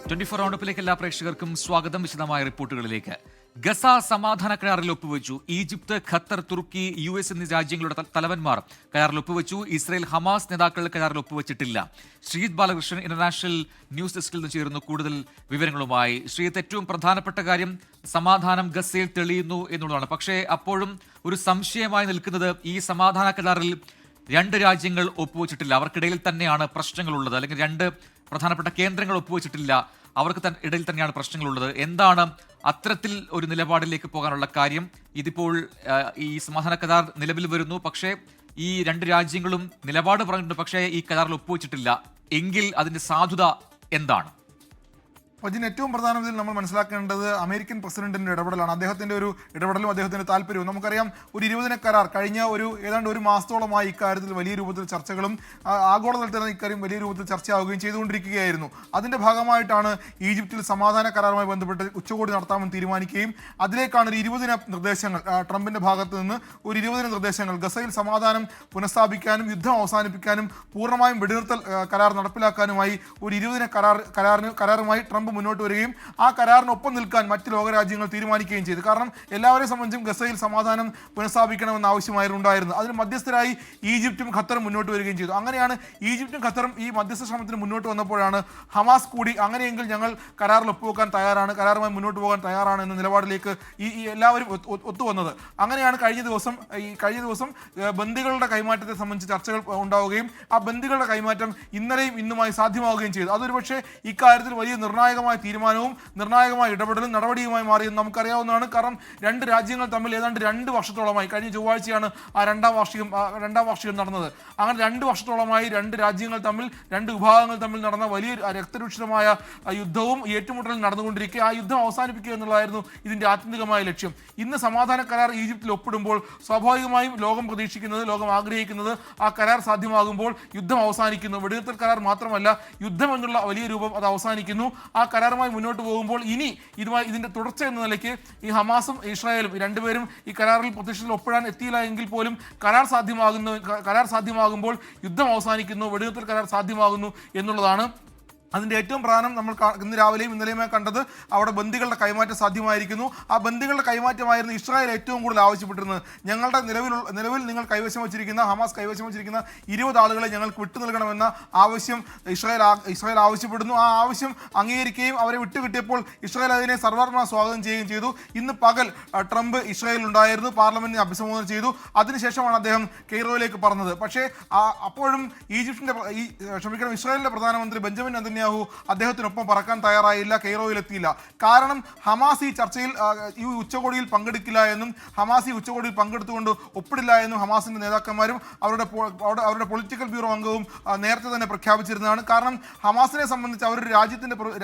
24 റൗണ്ടപ്പിലേക്ക് എല്ലാ പ്രേക്ഷകർക്കും സ്വാഗതം. വിശദമായ റിപ്പോർട്ടുകളിലേക്ക്. ഗസ സമാധാന കരാറിൽ ഒപ്പുവെച്ചു. ഈജിപ്ത്, ഖത്തർ, തുർക്കി, US എന്നീ രാജ്യങ്ങളുടെ തലവന്മാർ കരാറിൽ ഒപ്പുവെച്ചു. ഇസ്രായേൽ, ഹമാസ് നേതാക്കൾ കരാറിൽ ഒപ്പുവെച്ചിട്ടില്ല. ശ്രീജിത്ത് ബാലകൃഷ്ണൻ ഇന്റർനാഷണൽ ന്യൂസ് ഡെസ്കിൽ നിന്ന് ചേരുന്നു കൂടുതൽ വിവരങ്ങളുമായി. ശ്രീജിത്ത്, ഏറ്റവും പ്രധാനപ്പെട്ട കാര്യം സമാധാനം ഗസയിൽ തെളിയുന്നു എന്നുള്ളതാണ്. പക്ഷേ അപ്പോഴും ഒരു സംശയമായി നിൽക്കുന്നത് ഈ സമാധാന കരാറിൽ രണ്ട് രാജ്യങ്ങൾ ഒപ്പുവെച്ചിട്ടില്ല. അവർക്കിടയിൽ തന്നെയാണ് പ്രശ്നങ്ങളുള്ളത്. അല്ലെങ്കിൽ രണ്ട് പ്രധാനപ്പെട്ട കേന്ദ്രങ്ങൾ ഒപ്പുവെച്ചിട്ടില്ല. അവർക്ക് ഇടയിൽ തന്നെയാണ് പ്രശ്നങ്ങളുള്ളത്. എന്താണ് അത്തരത്തിൽ ഒരു നിലപാടിലേക്ക് പോകാനുള്ള കാര്യം? ഇതിപ്പോൾ ഈ സമാധാന കരാർ നിലവിൽ വരുന്നു. പക്ഷേ ഈ രണ്ട് രാജ്യങ്ങളും നിലപാട് പറഞ്ഞിട്ടുണ്ട്. പക്ഷേ ഈ കരാറിൽ ഒപ്പുവെച്ചിട്ടില്ല. എങ്കിൽ അതിന്റെ സാധുത എന്താണ്? ഇതിന് ഏറ്റവും പ്രധാനത്തിൽ നമ്മൾ മനസ്സിലാക്കേണ്ടത് അമേരിക്കൻ പ്രസിഡന്റിന്റെ ഇടപെടലാണ്. അദ്ദേഹത്തിന്റെ ഒരു ഇടപെടലും അദ്ദേഹത്തിന്റെ താല്പര്യവും. നമുക്കറിയാം, ഒരു 20 കരാർ കഴിഞ്ഞ ഏതാണ്ട് ഒരു മാസത്തോളമായി ഇക്കാര്യത്തിൽ വലിയ രൂപത്തിൽ ചർച്ചകളും ആഗോളതലത്തിൽ തന്നെ ഇക്കാര്യം വലിയ രൂപത്തിൽ ചർച്ചയാവുകയും ചെയ്തുകൊണ്ടിരിക്കുകയായിരുന്നു. അതിന്റെ ഭാഗമായിട്ടാണ് ഈജിപ്തിൽ സമാധാന കരാറുമായി ബന്ധപ്പെട്ട് ഉച്ചകോടി നടത്താമെന്ന് തീരുമാനിക്കുകയും അതിലേക്കാണ് ഒരു 20 നിർദ്ദേശങ്ങൾ ട്രംപിന്റെ ഭാഗത്ത് നിന്ന് ഒരു 20 നിർദ്ദേശങ്ങൾ ഗസയിൽ സമാധാനം പുനഃസ്ഥാപിക്കാനും യുദ്ധം അവസാനിപ്പിക്കാനും പൂർണ്ണമായും വെടിനിർത്തൽ കരാർ നടപ്പിലാക്കാനുമായി ഒരു 20 കരാറുമായി ട്രംപ് മുന്നോട്ട് വരികയും ആ കരാറിനൊപ്പം നിൽക്കാൻ മറ്റ് ലോകരാജ്യങ്ങൾ തീരുമാനിക്കുകയും ചെയ്തു. കാരണം എല്ലാവരെയും സംബന്ധിച്ചും ഗസയിൽ സമാധാനം പുനഃസ്ഥാപിക്കണമെന്ന ആവശ്യമായിരുന്നുണ്ടായിരുന്നത്. അതിന് മധ്യസ്ഥരായി ഈജിപ്തും ഖത്തറും മുന്നോട്ട് വരികയും ചെയ്തു. അങ്ങനെയാണ് ഈജിപ്തും ഖത്തറും ഈ മധ്യസ്ഥ ശ്രമത്തിന് മുന്നോട്ട് വന്നപ്പോഴാണ് ഹമാസ് കൂടി അങ്ങനെയെങ്കിൽ ഞങ്ങൾ കരാറിൽ ഒപ്പുവെക്കാൻ തയ്യാറാണ്, കരാറുമായി മുന്നോട്ട് പോകാൻ തയ്യാറാണ് എന്ന നിലപാടിലേക്ക് ഈ എല്ലാവരും ഒത്തുവന്നത്. അങ്ങനെയാണ് കഴിഞ്ഞ ദിവസം ബന്ദികളുടെ കൈമാറ്റത്തെ സംബന്ധിച്ച് ചർച്ചകൾ ഉണ്ടാവുകയും ആ ബന്ദികളുടെ കൈമാറ്റം ഇന്നലെയും ഇന്നുമായി സാധ്യമാവുകയും ചെയ്തു. അതൊരു പക്ഷേ ഇക്കാര്യത്തിൽ വലിയ നിർണായകമായ തീരുമാനവും നിർണായകമായ ഇടപെടലും നടപടിയുമായി മാറിയെന്ന് നമുക്കറിയാവുന്നതാണ്. കാരണം രണ്ട് രാജ്യങ്ങൾ തമ്മിൽ ഏതാണ്ട് 2 വർഷത്തോളമായി, കഴിഞ്ഞ ചൊവ്വാഴ്ചയാണ് ആ രണ്ടാം വാർഷികം നടന്നത്. അങ്ങനെ 2 വർഷത്തോളമായി രണ്ട് രാജ്യങ്ങൾ തമ്മിൽ, രണ്ട് വിഭാഗങ്ങൾ തമ്മിൽ നടന്ന വലിയ രക്തരൂക്ഷിതമായ യുദ്ധവും ഏറ്റുമുട്ടലും നടന്നുകൊണ്ടിരിക്കുക. ആ യുദ്ധം അവസാനിപ്പിക്കുക എന്നുള്ളതായിരുന്നു ഇതിന്റെ ആത്യന്തികമായ ലക്ഷ്യം. ഇന്ന് സമാധാന കരാർ ഈജിപ്തിൽ ഒപ്പിടുമ്പോൾ സ്വാഭാവികമായും ലോകം പ്രതീക്ഷിക്കുന്നത്, ലോകം ആഗ്രഹിക്കുന്നത് ആ കരാർ സാധ്യമാകുമ്പോൾ യുദ്ധം അവസാനിക്കുന്നു. വെടിനിർത്തൽ കരാർ മാത്രമല്ല, യുദ്ധം എന്നുള്ള വലിയ രൂപം അത് അവസാനിക്കുന്നു. ആ കരാറുമായി മുന്നോട്ട് പോകുമ്പോൾ ഇനി ഇതിന്റെ തുടർച്ച എന്ന നിലയ്ക്ക് ഈ ഹമാസും ഇസ്രായേലും രണ്ടുപേരും ഈ കരാറിൽ പ്രത്യക്ഷത്തിൽ ഒപ്പിടാൻ എത്തിയില്ല എങ്കിൽ പോലും കരാർ സാധ്യമാകുമ്പോൾ യുദ്ധം അവസാനിക്കുന്നു, വെടിനിർത്തൽ കരാർ സാധ്യമാകുന്നു എന്നുള്ളതാണ് അതിൻ്റെ ഏറ്റവും പ്രധാനം. നമ്മൾ ഇന്ന് രാവിലെയും ഇന്നലെയുമായി കണ്ടത് അവിടെ ബന്ദികളുടെ കൈമാറ്റം സാധ്യമായിരിക്കുന്നു. ആ ബന്ദികളുടെ കൈമാറ്റമായിരുന്നു ഇസ്രായേൽ ഏറ്റവും കൂടുതൽ ആവശ്യപ്പെട്ടിരുന്നത്. ഞങ്ങളുടെ നിലവിൽ നിങ്ങൾ ഹമാസ് കൈവശം വെച്ചിരിക്കുന്ന 20 ആളുകളെ ഞങ്ങൾക്ക് വിട്ടു നൽകണമെന്ന ആവശ്യം ഇസ്രായേൽ ആവശ്യപ്പെടുന്നു. ആ ആവശ്യം അംഗീകരിക്കുകയും അവരെ വിട്ടുകിട്ടിയപ്പോൾ ഇസ്രായേൽ അതിനെ സർവ്വ സ്വാഗതം ചെയ്യുകയും ചെയ്തു. ഇന്ന് പകൽ ട്രംപ് ഇസ്രായേലിലുണ്ടായിരുന്നു, പാർലമെന്റിനെ അഭിസംബോധന ചെയ്തു. അതിനുശേഷമാണ് അദ്ദേഹം കെയ്റോയിലേക്ക് പറഞ്ഞത്. പക്ഷേ അപ്പോഴും ഇസ്രായേലിന്റെ പ്രധാനമന്ത്രി ബെഞ്ചമിൻ നെതന്യാഹു അദ്ദേഹത്തിനൊപ്പം പറക്കാൻ തയ്യാറായില്ല, കെയ്റോയിലെത്തിയില്ല. കാരണം ഹമാസ് ഈ ചർച്ചയിൽ ഈ ഉച്ചകോടിയിൽ പങ്കെടുക്കില്ല എന്നും ഹമാസ് ഈ ഉച്ചകോടിയിൽ പങ്കെടുത്തുകൊണ്ട് ഒപ്പിടില്ല എന്നും ഹമാസിന്റെ നേതാക്കന്മാരും അവരുടെ പൊളിറ്റിക്കൽ ബ്യൂറോ അംഗവും നേരത്തെ തന്നെ പ്രഖ്യാപിച്ചിരുന്നതാണ്. കാരണം ഹമാസിനെ സംബന്ധിച്ച് അവരൊരു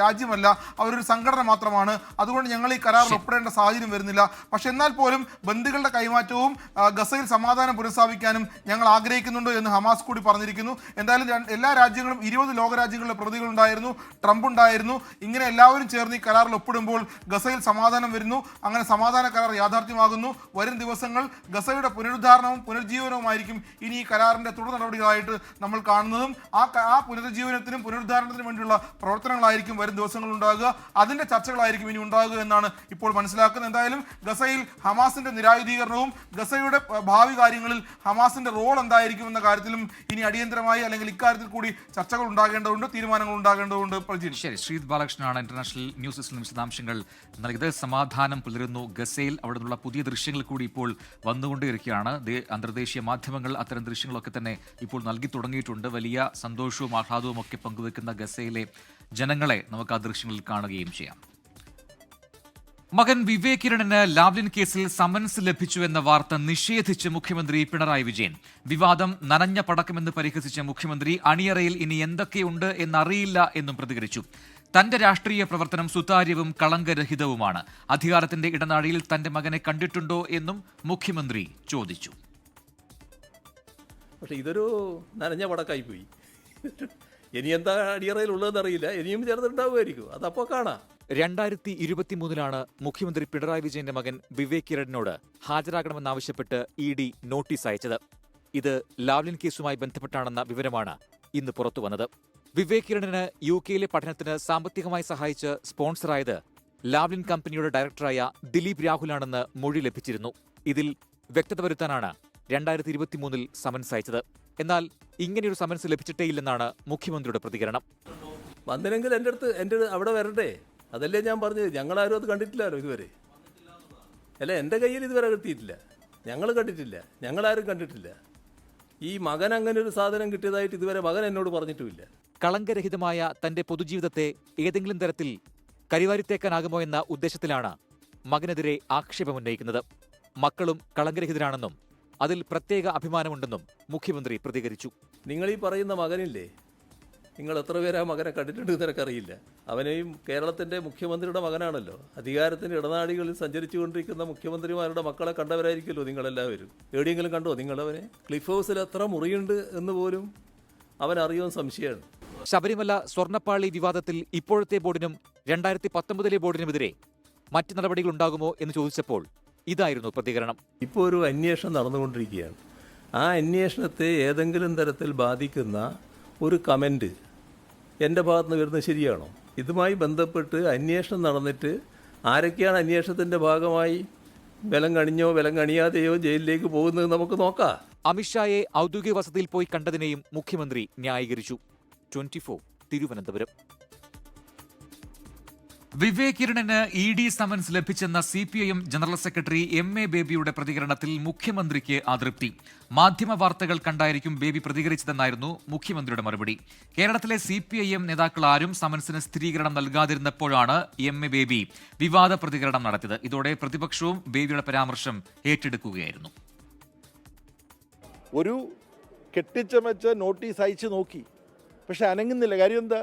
രാജ്യമല്ല, അവരൊരു സംഘടന മാത്രമാണ്. അതുകൊണ്ട് ഞങ്ങൾ ഈ കരാറിൽ ഒപ്പിടേണ്ട സാഹചര്യം വരുന്നില്ല. പക്ഷെ എന്നാൽ പോലും ബന്ദികളുടെ കൈമാറ്റവും ഗസയിൽ സമാധാനം പുനഃസ്ഥാപിക്കാനും ഞങ്ങൾ ആഗ്രഹിക്കുന്നുണ്ട് എന്ന് ഹമാസ് കൂടി പറഞ്ഞിരിക്കുന്നു. എന്തായാലും എല്ലാ രാജ്യങ്ങളും 20 ലോകരാജ്യങ്ങളുടെ പ്രതികളുണ്ടായിരുന്നു, ട്രംപ് ഉണ്ടായിരുന്നു. ഇങ്ങനെ എല്ലാവരും ചേർന്ന് ഈ കരാറിൽ ഒപ്പിടുമ്പോൾ ഗസയിൽ സമാധാനം വരുന്നു. അങ്ങനെ സമാധാന കരാർ യാഥാർത്ഥ്യമാകുന്നു. വരും ദിവസങ്ങൾ ഗസയുടെ പുനരുദ്ധാരണവും പുനർജീവനവുമായിരിക്കും ഇനി ഈ കരാറിന്റെ തുടർ നടപടികളായിട്ട് നമ്മൾ കാണുന്നതും. ആ പുനരുജ്ജീവനത്തിനും പുനരുദ്ധാരണത്തിനും വേണ്ടിയുള്ള പ്രവർത്തനങ്ങളായിരിക്കും വരും ദിവസങ്ങൾ ഉണ്ടാകുക. അതിന്റെ ചർച്ചകളായിരിക്കും ഇനി ഉണ്ടാകുക എന്നാണ് ഇപ്പോൾ മനസ്സിലാക്കുന്നത്. എന്തായാലും ഗസയിൽ ഹമാസിന്റെ നിരായുധീകരണവും ഗസയുടെ ഭാവി കാര്യങ്ങളിൽ ഹമാസിന്റെ റോൾ എന്തായിരിക്കും എന്ന കാര്യത്തിലും ഇനി അടിയന്തരമായി അല്ലെങ്കിൽ ഇക്കാര്യത്തിൽ കൂടി ചർച്ചകൾ ഉണ്ടാകേണ്ടതുണ്ട്, തീരുമാനങ്ങൾ ഉണ്ടാകേണ്ടതുണ്ട്. ശരി, ശ്രീജിത്ത് ബാലകൃഷ്ണനാണ് ഇന്റർനാഷണൽ ന്യൂസ് ഡെസ്കിൽ വിശദാംശങ്ങൾ നൽകിയത്. സമാധാനം പുലരുന്നു ഗസയിൽ. അവിടെ നിന്നുള്ള പുതിയ ദൃശ്യങ്ങൾ കൂടി ഇപ്പോൾ വന്നുകൊണ്ടേയിരിക്കുകയാണ്. അന്തർദേശീയ മാധ്യമങ്ങൾ അത്തരം ദൃശ്യങ്ങളൊക്കെ തന്നെ ഇപ്പോൾ നൽകി തുടങ്ങിയിട്ടുണ്ട്. വലിയ സന്തോഷവും ആഹ്ലാദവും ഒക്കെ പങ്കുവെക്കുന്ന ഗസയിലെ ജനങ്ങളെ നമുക്ക് ആ ദൃശ്യങ്ങളിൽ കാണുകയും ചെയ്യാം. മകൻ വിവേക് കിരണിന് ലാവ്ലിൻ കേസിൽ സമൻസ് ലഭിച്ചുവെന്ന വാർത്ത നിഷേധിച്ച് മുഖ്യമന്ത്രി പിണറായി വിജയൻ. വിവാദം നനഞ്ഞ പടക്കമെന്ന് പരിഹസിച്ച മുഖ്യമന്ത്രി അണിയറയിൽ ഇനി എന്തൊക്കെയുണ്ട് എന്നറിയില്ല എന്നും പ്രതികരിച്ചു. തന്റെ രാഷ്ട്രീയ പ്രവർത്തനം സുതാര്യവും കളങ്കരഹിതവുമാണ്. അധികാരത്തിന്റെ ഇടനാഴിയിൽ തന്റെ മകനെ കണ്ടിട്ടുണ്ടോ എന്നും മുഖ്യമന്ത്രി ചോദിച്ചു. പക്ഷെ ഇതൊരു നനഞ്ഞ പടക്കായി പോയി. ഇനി എന്താ അടിയറയിലുള്ളതെന്ന് അറിയില്ല. ഇനിയും ചേർന്നിട്ടുണ്ടാവുമായിരിക്കും, അതപ്പോൾ കാണാം. 2023 മുഖ്യമന്ത്രി പിണറായി വിജയന്റെ മകൻ വിവേക് കിരണിനോട് ഹാജരാകണമെന്നാവശ്യപ്പെട്ട് ED നോട്ടീസ് അയച്ചത്. ഇത് ലാവ്ലിൻ കേസുമായി ബന്ധപ്പെട്ടാണെന്ന വിവരമാണ് ഇന്ന് പുറത്തുവന്നത്. വിവേക് കിരണിന് UK പഠനത്തിന് സാമ്പത്തികമായി സഹായിച്ച് സ്പോൺസറായത് ലാവ്ലിൻ കമ്പനിയുടെ ഡയറക്ടറായ ദിലീപ് രാഹുലാണെന്ന് മൊഴി ലഭിച്ചിരുന്നു. ഇതിൽ വ്യക്തത വരുത്താനാണ് 2023 സമൻസ് അയച്ചത്. എന്നാൽ ഇങ്ങനെയൊരു സമൻസ് ലഭിച്ചിട്ടേയില്ലെന്നാണ് മുഖ്യമന്ത്രിയുടെ പ്രതികരണം. വന്നില്ലെങ്കിൽ എൻ്റെ അവിടെ വരണ്ടേ? അതല്ലേ ഞാൻ പറഞ്ഞത്. ഞങ്ങളാരും അത് കണ്ടിട്ടില്ലല്ലോ ഇതുവരെ. അല്ല, എൻ്റെ കയ്യിൽ ഇതുവരെ കിട്ടിയിട്ടില്ല. ഞങ്ങൾ കണ്ടിട്ടില്ല, ഞങ്ങളാരും കണ്ടിട്ടില്ല. ഈ മകൻ അങ്ങനെ ഒരു സാധനം കിട്ടിയതായിട്ട് ഇതുവരെ മകൻ എന്നോട് പറഞ്ഞിട്ടുമില്ല. കളങ്കരഹിതമായ തന്റെ പൊതുജീവിതത്തെ ഏതെങ്കിലും തരത്തിൽ കരിവാരിത്തേക്കാനാകുമോ എന്ന ഉദ്ദേശത്തിലാണ് മകനെതിരെ ആക്ഷേപമുന്നയിക്കുന്നത്. മക്കളും കളങ്കരഹിതരാണെന്നും അതിൽ പ്രത്യേക അഭിമാനമുണ്ടെന്നും മുഖ്യമന്ത്രി പ്രതികരിച്ചു. നിങ്ങൾ ഈ പറയുന്ന മകനില്ലേ, നിങ്ങൾ എത്ര പേര് ആ മകനെ കണ്ടിട്ടുണ്ട് നിനക്കറിയില്ല. അവനെയും കേരളത്തിൻ്റെ മുഖ്യമന്ത്രിയുടെ മകനാണല്ലോ. അധികാരത്തിൻ്റെ ഇടനാഴികളിൽ സഞ്ചരിച്ചുകൊണ്ടിരിക്കുന്ന മുഖ്യമന്ത്രിമാരുടെ മക്കളെ കണ്ടവരായിരിക്കുമല്ലോ നിങ്ങളെല്ലാവരും. എവിടെയെങ്കിലും കണ്ടോ നിങ്ങളവനെ? ക്ലിഫ് ഹൗസിൽ എത്ര മുറിയുണ്ട് എന്ന് പോലും അവൻ അറിയുമെന്ന് സംശയമാണ്. ശബരിമല സ്വർണ്ണപ്പാളി വിവാദത്തിൽ ഇപ്പോഴത്തെ ബോർഡിനും 2019 ബോർഡിനുമെതിരെ മറ്റ് നടപടികളുണ്ടാകുമോ എന്ന് ചോദിച്ചപ്പോൾ ഇതായിരുന്നു പ്രതികരണം. ഇപ്പോൾ ഒരു അന്വേഷണം നടന്നുകൊണ്ടിരിക്കുകയാണ്. ആ അന്വേഷണത്തെ ഏതെങ്കിലും തരത്തിൽ ബാധിക്കുന്ന ഒരു കമൻറ്റ് എൻ്റെ ഭാഗത്തുനിന്ന് വരുന്നത് ശരിയാണോ? ഇതുമായി ബന്ധപ്പെട്ട് അന്വേഷണം നടന്നിട്ട് ആരൊക്കെയാണ് അന്വേഷണത്തിൻ്റെ ഭാഗമായി ബലം കണിഞ്ഞോ ബലം കണിയാതെയോ ജയിലിലേക്ക് പോകുന്നത് നമുക്ക് നോക്കാം. അമിത്ഷായെ ഔദ്യോഗിക വസതിയിൽ പോയി കണ്ടതിനെയും മുഖ്യമന്ത്രി ന്യായീകരിച്ചു. 24 തിരുവനന്തപുരം. വിവേക് കിരണിന് ED സമൻസ് ലഭിച്ചെന്ന CPIM ജനറൽ സെക്രട്ടറി MA ബേബിയുടെ പ്രതികരണത്തിൽ മുഖ്യമന്ത്രിക്ക് അതൃപ്തി. മാധ്യമ വാർത്തകൾ കണ്ടായിരിക്കും ബേബി പ്രതികരിച്ചതെന്നായിരുന്നു മുഖ്യമന്ത്രിയുടെ മറുപടി. കേരളത്തിലെ CPIM നേതാക്കൾ ആരും സമൻസിന് സ്ഥിരീകരണം നൽകാതിരുന്നപ്പോഴാണ് MA ബേബി വിവാദ പ്രതികരണം നടത്തിയത്. ഇതോടെ പ്രതിപക്ഷവും ബേബിയുടെ പരാമർശം ഏറ്റെടുക്കുകയായിരുന്നു. ഒരു കെട്ടിച്ചമച്ച നോട്ടീസ് അയച്ചു നോക്കി, പക്ഷെ അനങ്ങുന്നില്ല. കാര്യം എന്താ?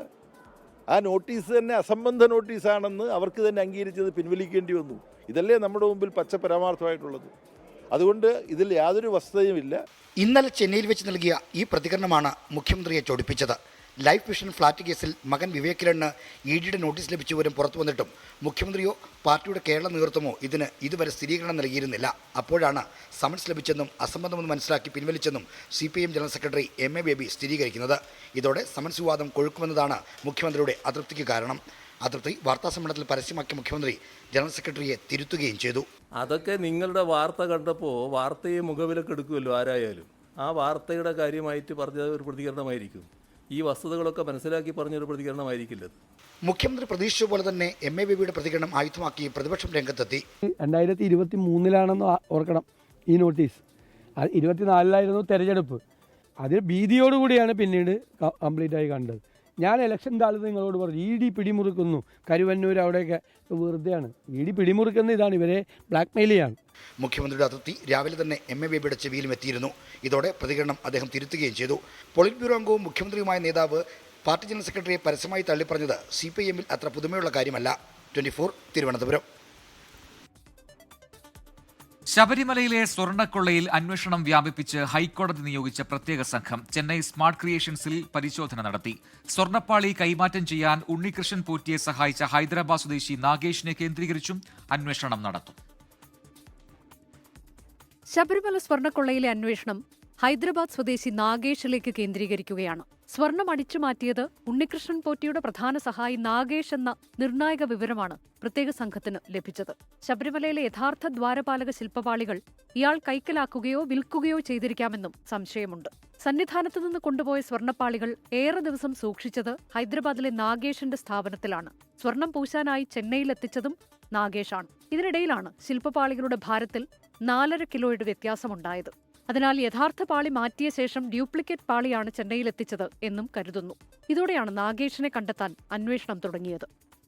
ആ നോട്ടീസ് തന്നെ അസംബന്ധ നോട്ടീസാണെന്ന് അവർക്ക് തന്നെ അംഗീകരിച്ചത് പിൻവലിക്കേണ്ടി വന്നു. ഇതല്ലേ നമ്മുടെ മുമ്പിൽ പച്ച പരാമാർത്ഥമായിട്ടുള്ളത്. അതുകൊണ്ട് ഇതിൽ യാതൊരു വസ്തുതയുമില്ല. ഇന്നലെ ചെന്നൈയിൽ വെച്ച് നൽകിയ ഈ പ്രതികരണമാണ് മുഖ്യമന്ത്രിയെ ചൊടിപ്പിച്ചത്. ലൈഫ് മിഷൻ ഫ്ളാറ്റ് കേസിൽ മകൻ വിവേക് കിരണിന് EDയുടെ നോട്ടീസ് ലഭിച്ച വിവരം പുറത്തു വന്നിട്ടും മുഖ്യമന്ത്രിയോ പാർട്ടിയുടെ കേരള നേതൃത്വമോ ഇതിന് ഇതുവരെ സ്ഥിരീകരണം നൽകിയിരുന്നില്ല. അപ്പോഴാണ് സമൻസ് ലഭിച്ചെന്നും അസംബന്ധമെന്ന് മനസ്സിലാക്കി പിൻവലിച്ചെന്നും CPIM general secretary MA baby സ്ഥിരീകരിക്കുന്നത്. ഇതോടെ സമൻസ് വിവാദം കൊഴുക്കുമെന്നതാണ് മുഖ്യമന്ത്രിയുടെ അതൃപ്തിക്ക് കാരണം. അതൃപ്തി വാർത്താസമ്മേളനത്തിൽ പരസ്യമാക്കിയ മുഖ്യമന്ത്രി ജനറൽ സെക്രട്ടറിയെ തിരുത്തുകയും ചെയ്തു. അതൊക്കെ നിങ്ങളുടെ വാർത്ത കണ്ടപ്പോൾ വാർത്തയെ മുഖവിലക്ക് എടുക്കുമല്ലോ ആരായാലും. ആ വാർത്തയുടെ കാര്യമായിട്ട് പറഞ്ഞ ഒരു പ്രതികരണമായിരിക്കും. ഈ വസ്തുതകളൊക്കെ മനസ്സിലാക്കി പറഞ്ഞൊരു പ്രതികരണമായിരിക്കില്ലത്. മുഖ്യമന്ത്രി പ്രതീക്ഷിച്ച പോലെ തന്നെ MA ബേബിയുടെ പ്രതികരണം ആയുധമാക്കി പ്രതിപക്ഷം രംഗത്തെത്തി. 2023 ഓർക്കണം ഈ നോട്ടീസ്. 24 തെരഞ്ഞെടുപ്പ്. അതിൽ ഭീതിയോടുകൂടിയാണ് പിന്നീട് കംപ്ലീറ്റ് ആയി കണ്ടത്. ഞാൻ ഇലക്ഷൻ കാലത്ത് നിങ്ങളോട് പറഞ്ഞു ED പിടിമുറുക്കുന്നു, കരുവന്നൂർ അവിടെയൊക്കെ വെറുതെയാണ്. ED പിടിമുറുക്കുന്ന ഇതാണ്, ഇവരെ ബ്ലാക്ക്മെയിൽ ചെയ്യാണ്. മുഖ്യമന്ത്രിയുടെ അതൃപ്തി രാവിലെ തന്നെ MA ബേബിയുടെ ചെവിയിലും എത്തിയിരുന്നു. ഇതോടെ പ്രതികരണം അദ്ദേഹം തിരുത്തുകയും ചെയ്തു. പോളിറ്റ് ബ്യൂറോ അംഗവും മുഖ്യമന്ത്രിയുമായ നേതാവ് പാർട്ടി ജനറൽ സെക്രട്ടറിയെ പരസ്യമായി തള്ളിപ്പറഞ്ഞത് CPIMൽ അത്ര പുതുമയുള്ള കാര്യമല്ല. 24 തിരുവനന്തപുരം. ശബരിമലയിലെ സ്വർണ്ണക്കൊള്ളയിൽ അന്വേഷണം വ്യാപിപ്പിച്ച് ഹൈക്കോടതി നിയോഗിച്ച പ്രത്യേക സംഘം ചെന്നൈ സ്മാർട്ട് ക്രിയേഷൻസിൽ പരിശോധന നടത്തി. സ്വർണ്ണപ്പാളി കൈമാറ്റം ചെയ്യാൻ ഉണ്ണികൃഷ്ണൻ പോറ്റിയെ സഹായിച്ച ഹൈദരാബാദ് സ്വദേശി നാഗേഷിനെ കേന്ദ്രീകരിച്ചും അന്വേഷണം നടത്തും. ശബരിമല സ്വർണ്ണക്കൊള്ളയിലെ അന്വേഷണം ഹൈദരാബാദ് സ്വദേശി നാഗേഷിലേക്ക് കേന്ദ്രീകരിക്കുകയാണ്. സ്വർണം അടിച്ചുമാറ്റിയത് ഉണ്ണികൃഷ്ണൻ പോറ്റിയുടെ പ്രധാന സഹായി നാഗേഷ് എന്ന നിർണായക വിവരമാണ് പ്രത്യേക സംഘത്തിന് ലഭിച്ചത്. ശബരിമലയിലെ യഥാർത്ഥ ദ്വാരപാലക ശില്പപാളികൾ ഇയാൾ കൈക്കലാക്കുകയോ വിൽക്കുകയോ ചെയ്തിരിക്കാമെന്നും സംശയമുണ്ട്. സന്നിധാനത്ത് നിന്ന് കൊണ്ടുപോയ സ്വർണ്ണപ്പാളികൾ ഏറെ ദിവസം സൂക്ഷിച്ചത് ഹൈദരാബാദിലെ നാഗേഷിന്റെ സ്ഥാപനത്തിലാണ്. സ്വർണം പൂശാനായി ചെന്നൈയിലെത്തിച്ചതും നാഗേഷാണ്. ഇതിനിടയിലാണ് ശില്പപാളികളുടെ ഭാരത്തിൽ 4.5 കിലോയുടെ വ്യത്യാസമുണ്ടായത്. അതിനാൽ യഥാർത്ഥ പാളി മാറ്റിയ ശേഷം ഡ്യൂപ്ലിക്കേറ്റ് പാളിയാണ് ചെന്നൈയിലെത്തിച്ചത് എന്നും കരുതുന്നു. ഇതോടെയാണ് നാഗേഷിനെ കണ്ടെത്താൻ അന്വേഷണം തുടങ്ങിയത്.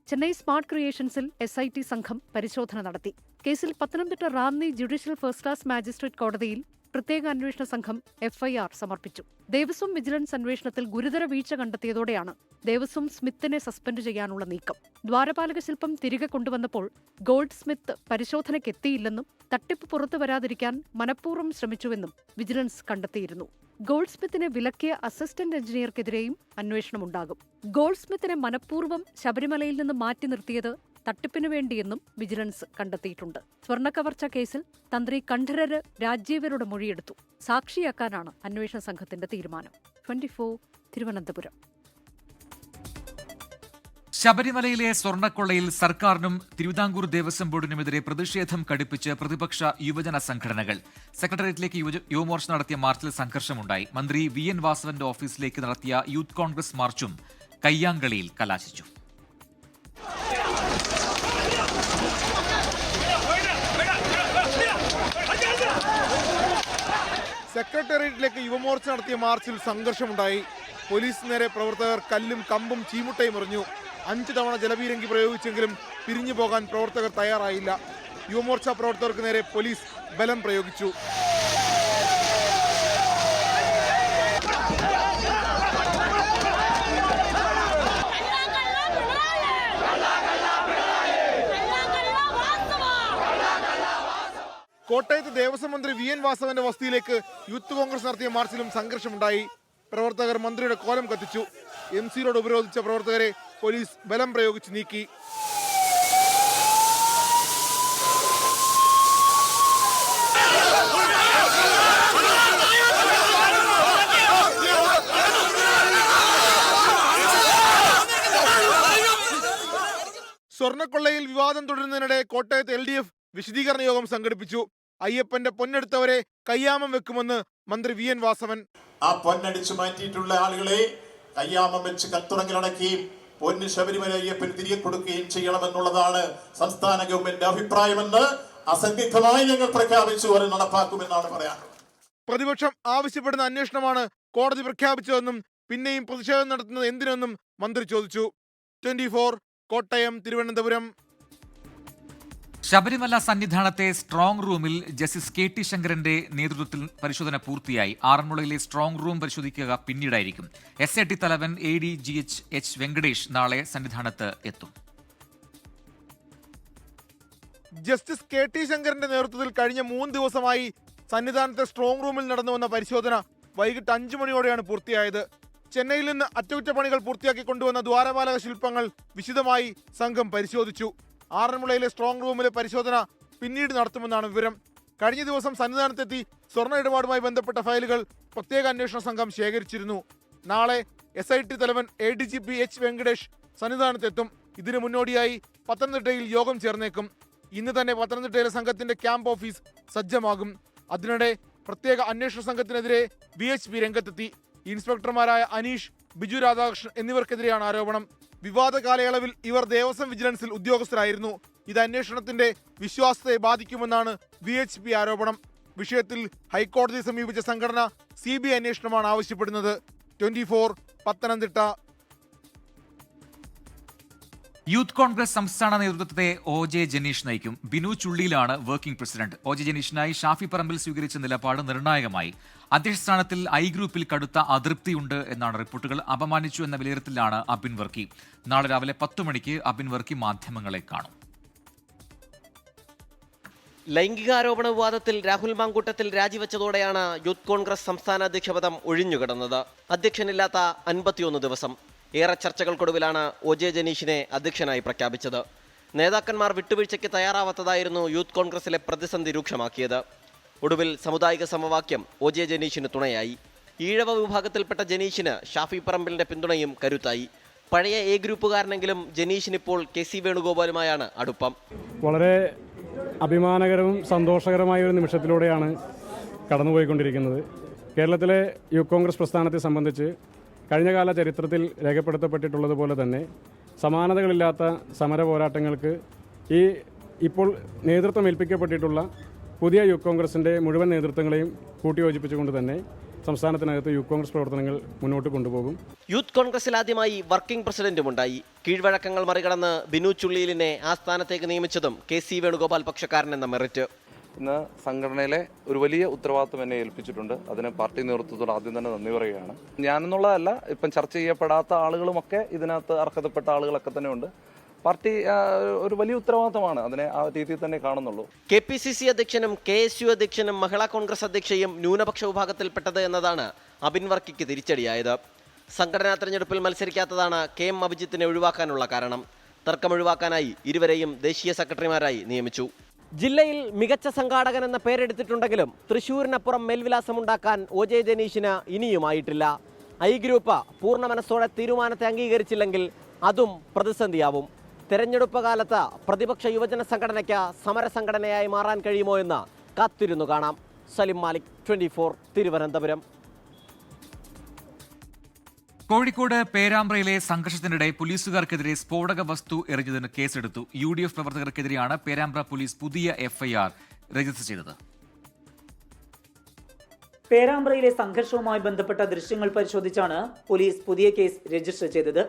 ചെന്നൈ സ്മാർട്ട് ക്രിയേഷൻസിൽ SIT സംഘം പരിശോധന നടത്തി. കേസിൽ Pathanamthitta Ranni judicial first class magistrate കോടതിയിൽ പ്രത്യേക അന്വേഷണ സംഘം FIR സമർപ്പിച്ചു. ദേവസ്വം വിജിലൻസ് അന്വേഷണത്തിൽ ഗുരുതര വീഴ്ച കണ്ടെത്തിയതോടെയാണ് ദേവസ്വം സ്മിത്തിനെ സസ്പെൻഡ് ചെയ്യാനുള്ള നീക്കം. ദ്വാരപാലക ശില്പം തിരികെ കൊണ്ടുവന്നപ്പോൾ ഗോൾഡ് സ്മിത്ത് പരിശോധനയ്ക്കെത്തിയില്ലെന്നും തട്ടിപ്പ് പുറത്തു വരാതിരിക്കാൻ മനഃപൂർവ്വം ശ്രമിച്ചുവെന്നും വിജിലൻസ് കണ്ടെത്തിയിരുന്നു. ഗോൾഡ് സ്മിത്തിനെ വിലക്കിയ അസിസ്റ്റന്റ് എഞ്ചിനീയർക്കെതിരെയും അന്വേഷണമുണ്ടാകും. ഗോൾഡ് സ്മിത്തിനെ മനഃപൂർവ്വം ശബരിമലയിൽ നിന്ന് മാറ്റി നിർത്തിയത് തട്ടിപ്പിനു വേണ്ടിയെന്നും വിജിലൻസ് കണ്ടെത്തിയിട്ടുണ്ട്. സ്വർണ്ണക്കവർച്ച കേസിൽ തന്ത്രി കണ്ഠരര് രാജീവരുടെ മൊഴിയെടുത്തു. സാക്ഷിയാക്കാനാണ് അന്വേഷണ സംഘത്തിന്റെ തീരുമാനം. 24 തിരുവനന്തപുരം. ശബരിമലയിലെ സ്വർണ്ണക്കൊള്ളയിൽ സർക്കാരിനും തിരുവിതാംകൂർ ദേവസ്വം ബോർഡിനുമെതിരെ പ്രതിഷേധം കടുപ്പിച്ച് പ്രതിപക്ഷ യുവജന സംഘടനകൾ. സെക്രട്ടേറിയറ്റിലേക്ക് യുവമോർച്ച നടത്തിയ മാർച്ചിൽ സംഘർഷമുണ്ടായി. മന്ത്രി VN വാസവന്റെ ഓഫീസിലേക്ക് നടത്തിയ യൂത്ത് കോൺഗ്രസ് മാർച്ചും കയ്യാങ്കളിയിൽ കലാശിച്ചു. സെക്രട്ടേറിയറ്റിലേക്ക് യുവമോർച്ച നടത്തിയ മാർച്ചിൽ സംഘർഷമുണ്ടായി. പോലീസ് നേരെ പ്രവർത്തകർ കല്ലും കമ്പും ചീമുട്ടയും എറിഞ്ഞു. 5 തവണ ജലപീരങ്കി പ്രയോഗിച്ചെങ്കിലും പിരിഞ്ഞു പോകാൻ പ്രവർത്തകർ തയ്യാറായില്ല. യുവമോർച്ച പ്രവർത്തകർക്ക് നേരെ പോലീസ് ബലം പ്രയോഗിച്ചു. കോട്ടയത്ത് ദേവസ്വം മന്ത്രി VN വാസവന്റെ വസതിയിലേക്ക് യൂത്ത് കോൺഗ്രസ് നടത്തിയ മാർച്ചിലും സംഘർഷമുണ്ടായി. പ്രവർത്തകർ മന്ത്രിയുടെ കോലം കത്തിച്ചു. MC റോഡ് ഉപരോധിച്ച പ്രവർത്തകരെ പോലീസ് ബലം പ്രയോഗിച്ച് നീക്കി. സ്വർണ്ണക്കൊള്ളയിൽ വിവാദം തുടരുന്നതിനിടെ കോട്ടയത്ത് LDF വിശദീകരണ യോഗം സംഘടിപ്പിച്ചു. അയ്യപ്പന്റെ പൊന്നെടുത്തവരെ കയ്യാമം വെക്കുമെന്ന് മന്ത്രി VN വാസവൻ. ആ പൊന്നടിച്ചു മാറ്റിയിട്ടുള്ള ആളുകളെ കയ്യാമം വെച്ച് കൽത്തുറങ്കിലടക്കുകയും പൊന്ന് ശബരിമല അയ്യപ്പന് തിരികെ കൊടുക്കുകയും ചെയ്യണമെന്നുള്ളതാണ് സംസ്ഥാന ഗവൺമെന്റ് അഭിപ്രായമെന്ന് അസന്നിഗ്ധമായി ഞങ്ങൾ പ്രഖ്യാപിച്ചു. അത് നടപ്പാക്കുമെന്നാണ് പറയാൻ. പ്രതിപക്ഷം ആവശ്യപ്പെടുന്ന അന്വേഷണമാണ് കോടതി പ്രഖ്യാപിച്ചതെന്നും പിന്നെയും പ്രതിഷേധം നടത്തുന്നത് എന്തിനെന്നും മന്ത്രി ചോദിച്ചു. 24 കോട്ടയം, തിരുവനന്തപുരം. ശബരിമല സന്നിധാനത്തെ സ്ട്രോങ് റൂമിൽ ജസ്റ്റിസ് KT ശങ്കരന്റെ നേതൃത്വത്തിൽ പരിശോധന പൂർത്തിയായി. ആറന്മുളയിലെ സ്ട്രോങ് റൂം പരിശോധിക്കുക പിന്നീടായിരിക്കും. SAT തലവൻ ADGH H വെങ്കടേഷ് നാളെ സന്നിധാനത്ത് എത്തും. ജസ്റ്റിസ് KT ശങ്കരന്റെ നേതൃത്വത്തിൽ കഴിഞ്ഞ 3 ദിവസമായി സന്നിധാനത്തെ സ്ട്രോങ് റൂമിൽ നടന്നുവന്ന പരിശോധന വൈകിട്ട് 5 മണിയോടെയാണ് പൂർത്തിയായത്. ചെന്നൈയിൽ നിന്ന് അറ്റകുറ്റപ്പണികൾ പൂർത്തിയാക്കി കൊണ്ടുവന്ന ദ്വാരപാലക ശില്പങ്ങൾ വിശദമായി സംഘം പരിശോധിച്ചു. ആറന്മുളയിലെ സ്ട്രോങ് റൂമിലെ പരിശോധന പിന്നീട് നടത്തുമെന്നാണ് വിവരം. കഴിഞ്ഞ ദിവസം സന്നിധാനത്തെത്തി സ്വർണ്ണ ഇടപാടുമായി ബന്ധപ്പെട്ട ഫയലുകൾ പ്രത്യേക അന്വേഷണ സംഘം ശേഖരിച്ചിരുന്നു. നാളെ SIT തലവൻ ADGP H വെങ്കടേഷ് സന്നിധാനത്തെത്തും. ഇതിനു മുന്നോടിയായി പത്തനംതിട്ടയിൽ യോഗം ചേർന്നേക്കും. ഇന്ന് തന്നെ പത്തനംതിട്ടയിലെ സംഘത്തിന്റെ ക്യാമ്പ് ഓഫീസ് സജ്ജമാകും. അതിനിടെ പ്രത്യേക അന്വേഷണ സംഘത്തിനെതിരെ VHP രംഗത്തെത്തി. ഇൻസ്പെക്ടർമാരായ അനീഷ്, ബിജു രാധാകൃഷ്ണൻ എന്നിവർക്കെതിരെയാണ് ആരോപണം. വിവാദ കാലയളവിൽ ഇവർ ദേവസ്വം വിജിലൻസിൽ ഉദ്യോഗസ്ഥരായിരുന്നു. ഇത് അന്വേഷണത്തിന്റെ വിശ്വാസ്യതയെ ബാധിക്കുമെന്നാണ് VHP ആരോപണം. വിഷയത്തിൽ ഹൈക്കോടതിയെ സമീപിച്ച സംഘടന CBI അന്വേഷണമാണ് ആവശ്യപ്പെടുന്നത്. 24 പത്തനംതിട്ട. യൂത്ത് കോൺഗ്രസ് സംസ്ഥാന നേതൃത്വത്തെ OJ ജനീഷ് നയിക്കും. ബിനു ചുള്ളിയിലാണ് വർക്കിംഗ് പ്രസിഡന്റ്. OJ ജനീഷിനായി ഷാഫി പറമ്പിൽ സ്വീകരിച്ച നിലപാട് നിർണായകമായി. അധ്യക്ഷ സ്ഥാനത്തിൽ I ഗ്രൂപ്പിൽ കടുത്ത അതൃപ്തിയുണ്ട് എന്നാണ് റിപ്പോർട്ടുകൾ. അപമാനിച്ചു എന്ന വിലയിരുത്തലാണ് അബിൻ വർക്കി. നാളെ രാവിലെ 10 മണിക്ക് അബിൻ വർക്കി മാധ്യമങ്ങളെ കാണും. ലൈംഗികാരോപണ വിവാദത്തിൽ രാഹുൽ മാങ്കൂട്ടത്തിൽ രാജിവെച്ചതോടെയാണ് യൂത്ത് കോൺഗ്രസ് സംസ്ഥാന അധ്യക്ഷ പദം ഒഴിഞ്ഞുകിടന്നത്. അധ്യക്ഷനില്ലാത്ത 51 ദിവസം. ഏറെ ചർച്ചകൾക്കൊടുവിലാണ് OJ ജനീഷിനെ അധ്യക്ഷനായി പ്രഖ്യാപിച്ചത്. നേതാക്കന്മാർ വിട്ടുവീഴ്ചയ്ക്ക് തയ്യാറാവാത്തതായിരുന്നു യൂത്ത് കോൺഗ്രസിലെ പ്രതിസന്ധി രൂക്ഷമാക്കിയത്. ഒടുവിൽ സാമുദായിക സമവാക്യം OJ ജനീഷിന് തുണയായി. ഈഴവ വിഭാഗത്തിൽപ്പെട്ട ജനീഷിന് ഷാഫി പറമ്പിലിന്റെ പിന്തുണയും കരുത്തായി. പഴയ A ഗ്രൂപ്പുകാരനെങ്കിലും ജനീഷിനിപ്പോൾ KC വേണുഗോപാലുമായാണ് അടുപ്പം. വളരെ അഭിമാനകരവും സന്തോഷകരമായ ഒരു നിമിഷത്തിലൂടെയാണ് കടന്നുപോയിക്കൊണ്ടിരിക്കുന്നത്. കേരളത്തിലെ യൂത്ത് കോൺഗ്രസ് പ്രസ്ഥാനത്തെ സംബന്ധിച്ച് കഴിഞ്ഞകാല ചരിത്രത്തിൽ രേഖപ്പെടുത്തപ്പെട്ടിട്ടുള്ളതുപോലെ തന്നെ സമാനതകളില്ലാത്ത സമര പോരാട്ടങ്ങൾക്ക് ഇപ്പോൾ നേതൃത്വം ഏൽപ്പിക്കപ്പെട്ടിട്ടുള്ള പുതിയ യൂത്ത് കോൺഗ്രസിൻ്റെ മുഴുവൻ നേതൃത്വങ്ങളെയും കൂട്ടിയോജിപ്പിച്ചുകൊണ്ട് തന്നെ സംസ്ഥാനത്തിനകത്ത് യൂത്ത് കോൺഗ്രസ് പ്രവർത്തനങ്ങൾ മുന്നോട്ട് കൊണ്ടുപോകും. യൂത്ത് കോൺഗ്രസിൽ ആദ്യമായി വർക്കിംഗ് പ്രസിഡന്റുമുണ്ടായി. കീഴ്വഴക്കങ്ങൾ മറികടന്ന് ബിനു ചുള്ളിയിലിനെ ആ സ്ഥാനത്തേക്ക് നിയമിച്ചതും KC വേണുഗോപാൽ പക്ഷക്കാരൻ എന്ന മെറിറ്റ്. ഇന്ന് സംഘടനയിലെ ഒരു വലിയ ഉത്തരവാദിത്വം എന്നെ ഏൽപ്പിച്ചിട്ടുണ്ട്. അതിന് പാർട്ടി നേതൃത്വത്തോട് ആദ്യം തന്നെ നന്ദി പറയുകയാണ്. ഞാനെന്നുള്ളതല്ല, ഇപ്പം ചർച്ച ചെയ്യപ്പെടാത്ത ആളുകളുമൊക്കെ ഇതിനകത്ത് അർഹതപ്പെട്ട ആളുകളൊക്കെ തന്നെ ഉണ്ട്. പാർട്ടി ഒരു വലിയ ഉത്തരവാദിത്തമാണ്, അതിനെ ആ രീതിയിൽ തന്നെ കാണുന്നുള്ളൂ. KPCC അധ്യക്ഷനും KSU അധ്യക്ഷനും മഹിളാ കോൺഗ്രസ് അധ്യക്ഷയും ന്യൂനപക്ഷ വിഭാഗത്തിൽപ്പെട്ടത് എന്നതാണ് അബിൻ വർക്കിക്ക് തിരിച്ചടിയായത്. സംഘടനാ തെരഞ്ഞെടുപ്പിൽ മത്സരിക്കാത്തതാണ് KM അഭിജിത്തിനെ ഒഴിവാക്കാനുള്ള കാരണം. തർക്കം ഒഴിവാക്കാനായി ഇരുവരെയും ദേശീയ സെക്രട്ടറിമാരായി നിയമിച്ചു. ജില്ലയിൽ മികച്ച സംഘാടകൻ എന്ന പേരെടുത്തിട്ടുണ്ടെങ്കിലും തൃശൂരിനപ്പുറം മേൽവിലാസമുണ്ടാക്കാൻ OJ ജനീഷിന് ഇനിയുമായിട്ടില്ല. I ഗ്രൂപ്പ് പൂർണ്ണ മനസ്സോടെ തീരുമാനത്തെ അംഗീകരിച്ചില്ലെങ്കിൽ അതും പ്രതിസന്ധിയാവും. തെരഞ്ഞെടുപ്പ് കാലത്ത് പ്രതിപക്ഷ യുവജന സംഘടനയ്ക്ക് സമരസംഘടനയായി മാറാൻ കഴിയുമോ എന്ന് കാത്തിരുന്നു കാണാം. സലിം മാലിക്, 24, തിരുവനന്തപുരം. കോഴിക്കോട് പേരാമ്പ്രയിലെ സംഘർഷത്തിനിടെ പോലീസുകാർക്കെതിരെ സ്ഫോടക വസ്തു എറിഞ്ഞതിന് കേസെടുത്തു. UDF പ്രവർത്തകർക്കെതിരെയാണ് പേരാമ്പ്ര പോലീസ് പുതിയ FIR രജിസ്റ്റർ ചെയ്തത്. പേരാമ്പ്രയിലെ സംഘർഷവുമായി ബന്ധപ്പെട്ട ദൃശ്യങ്ങൾ പരിശോധിച്ചാണ് പോലീസ് പുതിയ കേസ് രജിസ്റ്റർ ചെയ്തത്.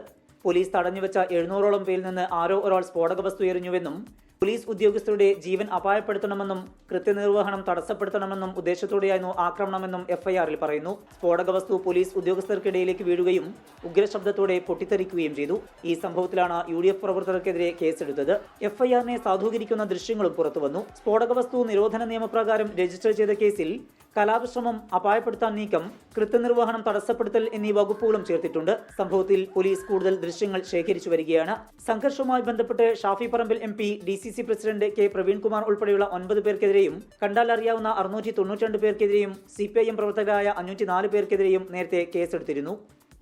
പോലീസ് തടഞ്ഞുവെച്ച 700ഓളം പേരിൽ നിന്ന് ആരോ ഒരാൾ സ്ഫോടക വസ്തു എറിഞ്ഞുവെന്നും പോലീസ് ഉദ്യോഗസ്ഥരുടെ ജീവൻ അപായപ്പെടുത്തണമെന്നും കൃത്യനിർവഹണം തടസ്സപ്പെടുത്തണമെന്നും ഉദ്ദേശത്തോടെയായിരുന്നു ആക്രമണമെന്നും FIRൽ പറയുന്നു. സ്ഫോടക വസ്തു പോലീസ് ഉദ്യോഗസ്ഥർക്കിടയിലേക്ക് വീഴുകയും ഉഗ്രശബ്ദത്തോടെ പൊട്ടിത്തെറിക്കുകയും ചെയ്തു. ഈ സംഭവത്തിലാണ് UDF പ്രവർത്തകർക്കെതിരെ കേസെടുത്തത്. FIRനെ സാധൂകരിക്കുന്ന ദൃശ്യങ്ങളും പുറത്തുവന്നു. സ്ഫോടക വസ്തു നിരോധന നിയമപ്രകാരം രജിസ്റ്റർ ചെയ്ത കേസിൽ കലാപശ്രമം, അപായപ്പെടുത്താൻ നീക്കം, കൃത്യനിർവഹണം തടസ്സപ്പെടുത്തൽ എന്നീ വകുപ്പുകളും ചേർത്തിട്ടുണ്ട്. സംഭവത്തിൽ പോലീസ് കൂടുതൽ ദൃശ്യങ്ങൾ ശേഖരിച്ചു വരികയാണ്. സംഘർഷവുമായി ബന്ധപ്പെട്ട് Shafi Parambil MP, DCC president K Praveenkumar ഉൾപ്പെടെയുള്ള 9 പേർക്കെതിരെയും കണ്ടാൽ അറിയാവുന്ന 692 പേർക്കെതിരെയും CPIM പ്രവർത്തകരായ 504 പേർക്കെതിരെയും നേരത്തെ കേസെടുത്തിരുന്നു.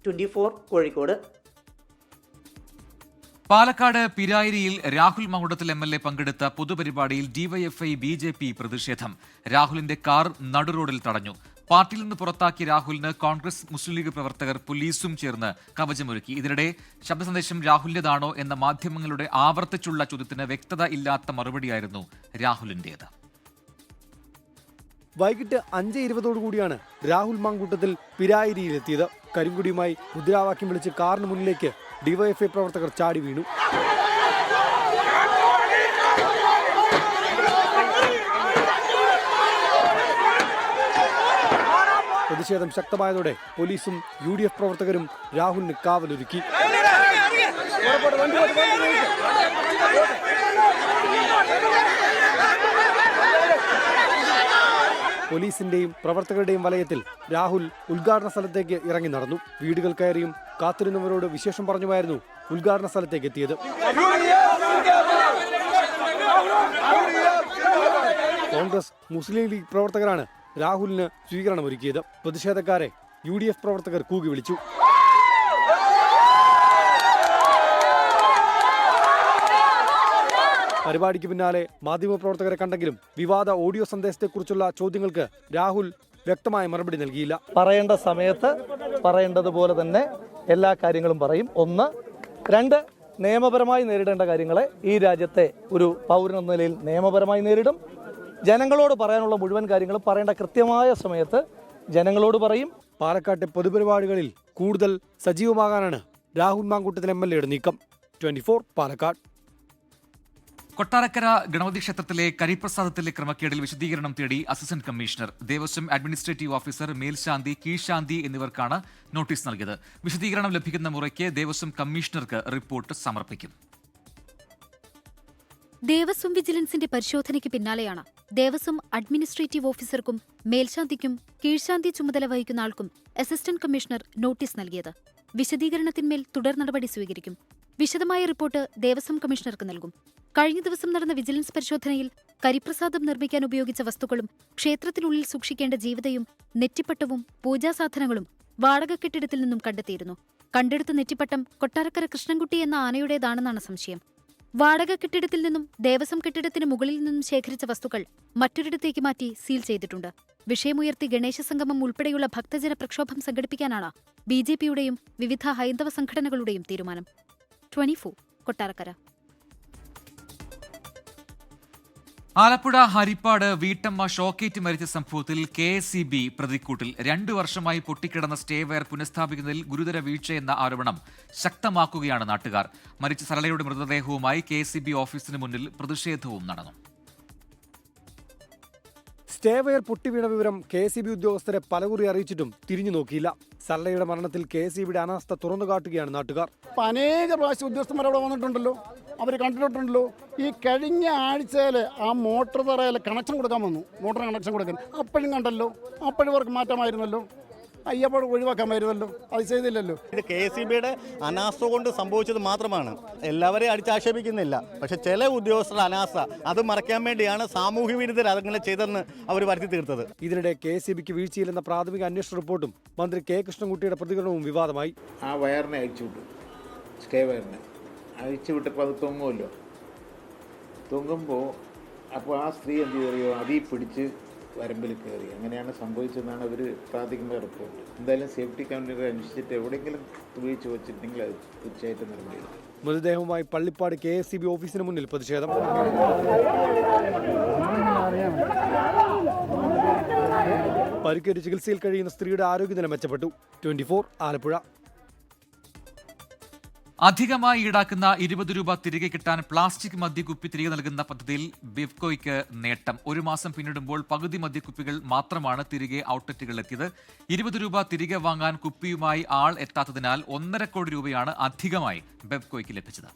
24 കോഴിക്കോട്. പാലക്കാട് പിരായിരിയിൽ രാഹുൽ മകുടത്തിൽ MLA പങ്കെടുത്ത പൊതുപരിപാടിയിൽ DYFI BJP പ്രതിഷേധം. രാഹുലിന്റെ കാർ നടുറോഡിൽ തടഞ്ഞു. പാർട്ടിയിൽ നിന്ന് പുറത്താക്കിയ രാഹുലിന് കോൺഗ്രസ്, മുസ്ലിം ലീഗ് പ്രവർത്തകർ, പോലീസും ചേർന്ന് കവചമൊരുക്കി. ഇതിനിടെ ശബ്ദ സന്ദേശം രാഹുലിന്റേതാണോ എന്ന മാധ്യമങ്ങളുടെ ആവർത്തിച്ചുള്ള ചോദ്യത്തിന് വ്യക്തത ഇല്ലാത്ത മറുപടിയായിരുന്നു രാഹുലിന്റേത്. വൈകിട്ട് 5:20 രാഹുൽ മാങ്കൂട്ടത്തിൽ പിരായിരിയിലെത്തിയത്. കരിങ്കുടിയുമായി മുദ്രാവാക്യം വിളിച്ച് കാറിന് മുന്നിലേക്ക് DYFI പ്രവർത്തകർ ചാടി വീണു. പ്രതിഷേധം ശക്തമായതോടെ പോലീസും UDF പ്രവർത്തകരും രാഹുലിന് കാവലൊരുക്കി. പോലീസിന്റെയും പ്രവർത്തകരുടെയും വലയത്തിൽ രാഹുൽ ഉദ്ഘാടന സ്ഥലത്തേക്ക് ഇറങ്ങി നടന്നു. വീടുകൾ കയറിയും കാത്തിരുന്നവരോട് വിശേഷം പറഞ്ഞുമായിരുന്നു ഉദ്ഘാടന സ്ഥലത്തേക്ക് എത്തിയത്. കോൺഗ്രസ്, മുസ്ലിം ലീഗ് പ്രവർത്തകരാണ് രാഹുലിന് സ്വീകരണമൊരുക്കിയത്. പ്രതിഷേധക്കാരെ UDF പ്രവർത്തകർ കൂകി വിളിച്ചു. പരിപാടിക്ക് പിന്നാലെ മാധ്യമപ്രവർത്തകരെ കണ്ടെങ്കിലും വിവാദ ഓഡിയോ സന്ദേശത്തെക്കുറിച്ചുള്ള ചോദ്യങ്ങൾക്ക് രാഹുൽ വ്യക്തമായ മറുപടി നൽകിയില്ല. പറയേണ്ട സമയത്ത് പറയേണ്ടതുപോലെ തന്നെ എല്ലാ കാര്യങ്ങളും പറയും. 1, 2, നിയമപരമായി നേരിടേണ്ട കാര്യങ്ങളെ ഈ രാജ്യത്തെ ഒരു പൗരൻ എന്ന നിലയിൽ നിയമപരമായി നേരിടും. ജനങ്ങളോട് പറയാനുള്ള മുഴുവൻ കാര്യങ്ങളും പറയേണ്ട കൃത്യമായ സമയത്ത് ജനങ്ങളോട് പറയും. പാലക്കാട്ടെ പൊതുപരിപാടികളിൽ കൂടുതൽ സജീവമാകാനാണ് രാഹുൽ മാങ്കൂട്ടത്തിൽ MLAയുടെ നീക്കം. 24 പാലക്കാട്. കൊട്ടാരക്കര ഗണപതി ക്ഷേത്രത്തിലെ കരിപ്രസാദത്തിലെ ക്രമക്കേടിൽ വിശദീകരണം തേടി assistant commissioner. Devaswom administrative officer, മേൽശാന്തി, കീഴ്ശാന്തി എന്നിവർക്കാണ് നോട്ടീസ് നൽകിയത്. വിശദീകരണം ലഭിക്കുന്ന മുറയ്ക്ക് ദേവസ്വം കമ്മീഷണർക്ക് റിപ്പോർട്ട് സമർപ്പിക്കും. ദേവസ്വം വിജിലൻസിന്റെ പരിശോധനയ്ക്ക് പിന്നാലെയാണ് ദേവസ്വം അഡ്മിനിസ്ട്രേറ്റീവ് ഓഫീസർക്കും മേൽശാന്തിക്കും കീഴ്ശാന്തി ചുമതല വഹിക്കുന്ന ആൾക്കും അസിസ്റ്റന്റ് കമ്മീഷണർ നോട്ടീസ് നൽകിയത്. വിശദീകരണത്തിന്മേൽ തുടർ നടപടി സ്വീകരിക്കും. വിശദമായ റിപ്പോർട്ട് ദേവസ്വം കമ്മീഷണർക്ക് നൽകും. കഴിഞ്ഞ ദിവസം നടന്ന വിജിലൻസ് പരിശോധനയിൽ കരിപ്രസാദം നിർമ്മിക്കാൻ ഉപയോഗിച്ച വസ്തുക്കളും ക്ഷേത്രത്തിനുള്ളിൽ സൂക്ഷിക്കേണ്ട ജീവതയും നെറ്റിപ്പട്ടവും പൂജാസാധനങ്ങളും വാടക കെട്ടിടത്തിൽ നിന്നും കണ്ടെത്തിയിരുന്നു. കണ്ടെടുത്ത നെറ്റിപ്പട്ടം കൊട്ടാരക്കര കൃഷ്ണൻകുട്ടി എന്ന ആനയുടേതാണെന്നാണ് സംശയം. വാടക കെട്ടിടത്തിൽ നിന്നും ദേവസ്വം കെട്ടിടത്തിന് മുകളിൽ നിന്നും ശേഖരിച്ച വസ്തുക്കൾ മറ്റൊരിടത്തേക്ക് മാറ്റി സീൽ ചെയ്തിട്ടുണ്ട്. വിഷയമുയർത്തി ഗണേശ സംഗമം ഉൾപ്പെടെയുള്ള ഭക്തജന പ്രക്ഷോഭം സംഘടിപ്പിക്കാനാണ് BJPയുടെയും വിവിധ ഹൈന്ദവ സംഘടനകളുടെയും തീരുമാനം. 24 കൊട്ടാരക്കര. ആലപ്പുഴ ഹരിപ്പാട് വീട്ടമ്മ ഷോക്കേറ്റ് മരിച്ച സംഭവത്തിൽ KSEB പ്രതിക്കൂട്ടിൽ. 2 വർഷമായി പൊട്ടിക്കിടന്ന സ്റ്റേ വയർ പുനഃസ്ഥാപിക്കുന്നതിൽ ഗുരുതര വീഴ്ചയെന്ന ആരോപണം ശക്തമാക്കുകയാണ് നാട്ടുകാർ. മരിച്ച സരളയുടെ മൃതദേഹവുമായി KSEB ഓഫീസിന് മുന്നിൽ പ്രതിഷേധവും നടന്നു. സ്റ്റേ വയർ പൊട്ടിവീണ വിവരം KSEB ഉദ്യോഗസ്ഥരെ പലകുറി അറിയിച്ചിട്ടും തിരിഞ്ഞു നോക്കിയില്ല. സരളയുടെ മരണത്തിൽ KSEBയുടെ അനാസ്ഥ തുറന്നുകാട്ടുകയാണ് നാട്ടുകാർ. അനേക പ്രാവശ്യം ഉദ്യോഗസ്ഥന്മാർ അവിടെ വന്നിട്ടുണ്ടല്ലോ, അവർ കണ്ടിട്ടുണ്ടല്ലോ. ഈ കഴിഞ്ഞ ആഴ്ചയിൽ ആ മോട്ടോർ തറയിൽ കണക്ഷൻ കൊടുക്കാൻ വന്നു, മോട്ടോർ കണക്ഷൻ കൊടുക്കാൻ. അപ്പോഴും കണ്ടല്ലോ, അപ്പോഴും ഇവർക്ക് മാറ്റമായിരുന്നല്ലോ, അയ്യപ്പോൾ ഒഴിവാക്കാമായിരുന്നല്ലോ, അത് ചെയ്തില്ലല്ലോ. ഇത് KSEBയുടെ അനാസ്ഥ കൊണ്ട് സംഭവിച്ചത് മാത്രമാണ്. എല്ലാവരെയും അടിച്ചാക്ഷേപിക്കുന്നില്ല, പക്ഷെ ചില ഉദ്യോഗസ്ഥരുടെ അനാസ്ഥ അത് മറയ്ക്കാൻ വേണ്ടിയാണ് സാമൂഹ്യ വിരുദ്ധർ അതങ്ങനെ ചെയ്തെന്ന് അവർ വരുത്തി തീർത്തത്. ഇതിനിടെ KSEBക്ക് വീഴ്ചയില്ലെന്ന പ്രാഥമിക അന്വേഷണ റിപ്പോർട്ടും മന്ത്രി K. കൃഷ്ണൻകുട്ടിയുടെ പ്രതികരണവും വിവാദമായി. ആ വയറിനെ അഴിച്ചുവിട്ടു. സ്റ്റേ വരണേ. അഴിച്ചു വിട്ടപ്പോൾ അത് തൊങ്ങുമല്ലോ. തൊങ്ങുമ്പോൾ അപ്പോൾ ആ സ്ത്രീ എന്ത് ചെയ്തറിയോ, അതിൽ പിടിച്ച് വരമ്പിൽ കയറി. അങ്ങനെയാണ് സംഭവിച്ചതെന്നാണ് അവർ പ്രാഥമികമായ റിപ്പോർട്ട്. എന്തായാലും സേഫ്റ്റി കമ്മിറ്റി അന്വേഷിച്ചിട്ട് എവിടെയെങ്കിലും വീഴ്ച വെച്ചിട്ടുണ്ടെങ്കിൽ അത് തീർച്ചയായിട്ടും നടപടി. മൃതദേഹവുമായി പള്ളിപ്പാട് KSCB ഓഫീസിന് മുന്നിൽ പ്രതിഷേധം. പരിക്കേറ്റ് ചികിത്സയിൽ കഴിയുന്ന സ്ത്രീയുടെ ആരോഗ്യനില മെച്ചപ്പെട്ടു. 24 ആലപ്പുഴ. അധികമായി ഈടാക്കുന്ന 20 രൂപ തിരികെ കിട്ടാൻ പ്ലാസ്റ്റിക് മദ്യക്കുപ്പി തിരികെ നൽകുന്ന പദ്ധതിയിൽ ബെവ്കോയ്ക്ക് നേട്ടം. ഒരു മാസം പിന്നിടുമ്പോൾ പകുതി മദ്യക്കുപ്പികൾ മാത്രമാണ് തിരികെ ഔട്ട്ലെറ്റുകളിലെത്തിയത്. 20 രൂപ തിരികെ വാങ്ങാൻ കുപ്പിയുമായി ആൾ എത്താത്തതിനാൽ 1.5 കോടി രൂപയാണ് അധികമായി ബെവ്കോയ്ക്ക് ലഭിച്ചത്.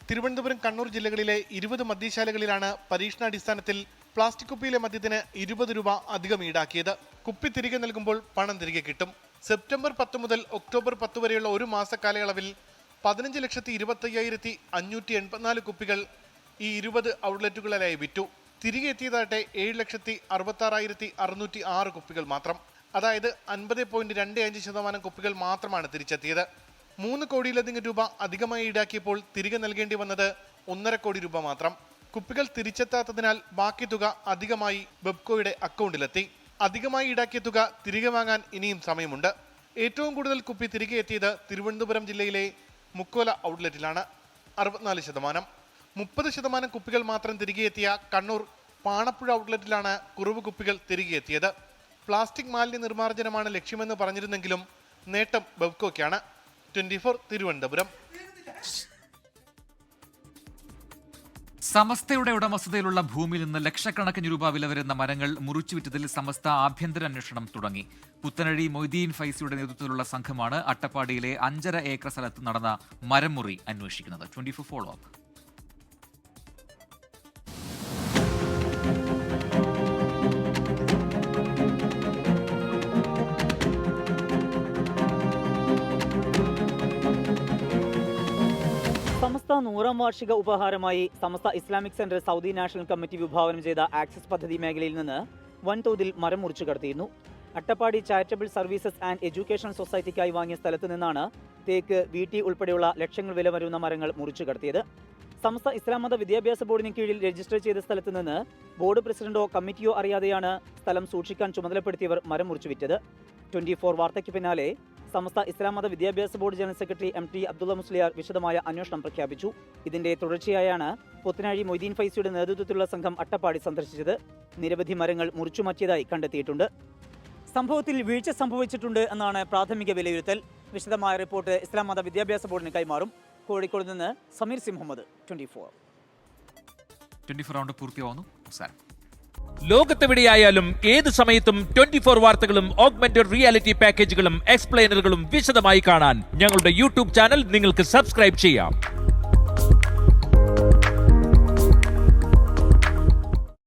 തിരുവനന്തപുരം, കണ്ണൂർ ജില്ലകളിലെ 20 മദ്യശാലകളിലാണ് പരീക്ഷണാടിസ്ഥാനത്തിൽ പ്ലാസ്റ്റിക് കുപ്പിയിലെ മദ്യത്തിന് 20 രൂപ അധികം ഈടാക്കിയത്. കുപ്പി തിരികെ നൽകുമ്പോൾ പണം തിരികെ കിട്ടും. സെപ്റ്റംബർ 10 മുതൽ ഒക്ടോബർ 10 വരെയുള്ള ഒരു മാസ കാലയളവിൽ 15,25,584 കുപ്പികൾ ഈ 20 ഔട്ട്ലെറ്റുകളിലായി വിറ്റു. തിരികെ എത്തിയതാകട്ടെ 7,66,606 കുപ്പികൾ മാത്രം. അതായത് 50.25% കുപ്പികൾ മാത്രമാണ് തിരിച്ചെത്തിയത്. 3 കോടിയിലധികം രൂപ അധികമായി ഈടാക്കിയപ്പോൾ തിരികെ നൽകേണ്ടി വന്നത് 1.5 കോടി രൂപ മാത്രം. കുപ്പികൾ തിരിച്ചെത്താത്തതിനാൽ ബാക്കി തുക അധികമായി ബെവ്കോയുടെ അക്കൗണ്ടിലെത്തി. അധികമായി ഈടാക്കിയ തുക തിരികെ വാങ്ങാൻ ഇനിയും സമയമുണ്ട്. ഏറ്റവും കൂടുതൽ കുപ്പി തിരികെ എത്തിയത് തിരുവനന്തപുരം ജില്ലയിലെ മുക്കോല ഔട്ട്ലെറ്റിലാണ്, 64%. 30% കുപ്പികൾ മാത്രം തിരികെ എത്തിയ കണ്ണൂർ പാണപ്പുഴ ഔട്ട്ലെറ്റിലാണ് കുറവ് കുപ്പികൾ തിരികെ എത്തിയത്. പ്ലാസ്റ്റിക് മാലിന്യ നിർമ്മാർജ്ജനമാണ് ലക്ഷ്യമെന്ന് പറഞ്ഞിരുന്നെങ്കിലും നേട്ടം ബെവ്കോയ്ക്കാണ്. 24 തിരുവനന്തപുരം. സമസ്തയുടെ ഉടമസ്ഥതയിലുള്ള ഭൂമിയിൽ നിന്ന് ലക്ഷക്കണക്കിന് രൂപ വില വരുന്ന മരങ്ങൾ മുറിച്ചുവിറ്റതിൽ സമസ്ത ആഭ്യന്തര അന്വേഷണം തുടങ്ങി. പുത്തനഴി മൊയ്തീൻ ഫൈസിയുടെ നേതൃത്വത്തിലുള്ള സംഘമാണ് അട്ടപ്പാടിയിലെ 5.5 ഏക്കർ സ്ഥലത്ത് നടന്ന മരം മുറി അന്വേഷിക്കുന്നത്. 24 ഫോളോ അപ്പ്. സമസ്ത 100ാം വാർഷിക ഉപഹാരമായി Samastha Islamic centre Saudi national committee വിഭാവനം ചെയ്ത ആക്സസ് പദ്ധതി മേഖലയിൽ നിന്ന് വൻതോതിൽ മരം മുറിച്ചു കടത്തിയിരുന്നു. Attappadi charitable services and education സൊസൈറ്റിക്കായി വാങ്ങിയ സ്ഥലത്ത് നിന്നാണ് തേക്ക്, വീട്ടി ഉൾപ്പെടെയുള്ള ലക്ഷങ്ങൾ വില വരുന്ന മരങ്ങൾ മുറിച്ചു കടത്തിയത്. സമസ്ത ഇസ്ലാം മത വിദ്യാഭ്യാസ ബോർഡിന് കീഴിൽ രജിസ്റ്റർ ചെയ്ത സ്ഥലത്ത് നിന്ന് ബോർഡ് പ്രസിഡന്റോ കമ്മിറ്റിയോ അറിയാതെയാണ് സ്ഥലം സൂക്ഷിക്കാൻ ചുമതലപ്പെടുത്തിയവർ മരം മുറിച്ചു വിറ്റത്. 24 വാർത്തയ്ക്ക് പിന്നാലെ സമസ്ത ഇസ്ലാം മത വിദ്യാഭ്യാസ board general secretary MT Abdulla Musliyar വിശദമായ അന്വേഷണം പ്രഖ്യാപിച്ചു. ഇതിന്റെ തുടർച്ചയായാണ് പുത്തനാഴി മൊയ്തീൻ ഫൈസിയുടെ നേതൃത്വത്തിലുള്ള സംഘം അട്ടപ്പാടി സന്ദർശിച്ചത്. നിരവധി മരങ്ങൾ മുറിച്ചു മാറ്റിയതായി കണ്ടെത്തിയിട്ടുണ്ട്. സംഭവത്തിൽ വീഴ്ച സംഭവിച്ചിട്ടുണ്ട് എന്നാണ് പ്രാഥമിക വിലയിരുത്തൽ. വിശദമായ റിപ്പോർട്ട് ഇസ്ലാം മത വിദ്യാഭ്യാസ ബോർഡിന് കൈമാറും. കോഴിക്കോട് നിന്ന് സമീർ സി മുഹമ്മദ്, 24 റൗണ്ട് പൂർത്തിയാവുന്നു. ലോകത്തെവിടെയായാലും ഏത് സമയത്തും 24 വാർത്തകളും ഓഗ്മെന്റഡ് റിയാലിറ്റി പാക്കേജുകളും എക്സ്പ്ലെയിനറുകളും വിശദമായി കാണാൻ ഞങ്ങളുടെ യൂട്യൂബ് ചാനൽ നിങ്ങൾക്ക് സബ്സ്ക്രൈബ് ചെയ്യാം.